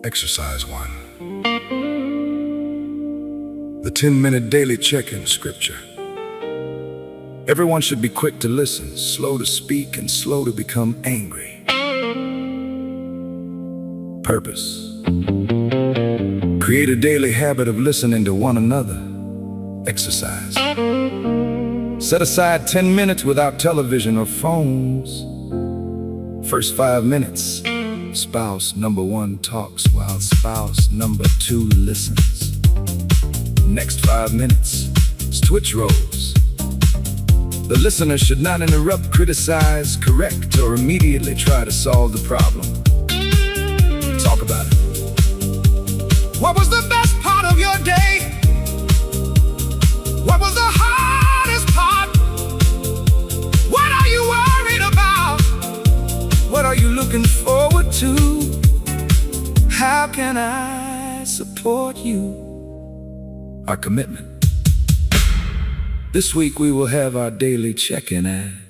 Exercise 1. The 10-minute daily check-in scripture. Everyone should be quick to listen, slow to speak, and slow to become angry. Purpose. Create a daily habit of listening to one another. Exercise. Set aside 10 minutes without television or phones. First 5 minutes, spouse number 1 talks while spouse number 2 listens. Next 5 minutes, switch roles. The listener should not interrupt, criticize, correct, or immediately try to solve the problem. Talk about it. What was the best part of your day? What was the hardest part? What are you worried about? What are you looking forward to? How can I support you? Our commitment. This week we will have our daily check-in at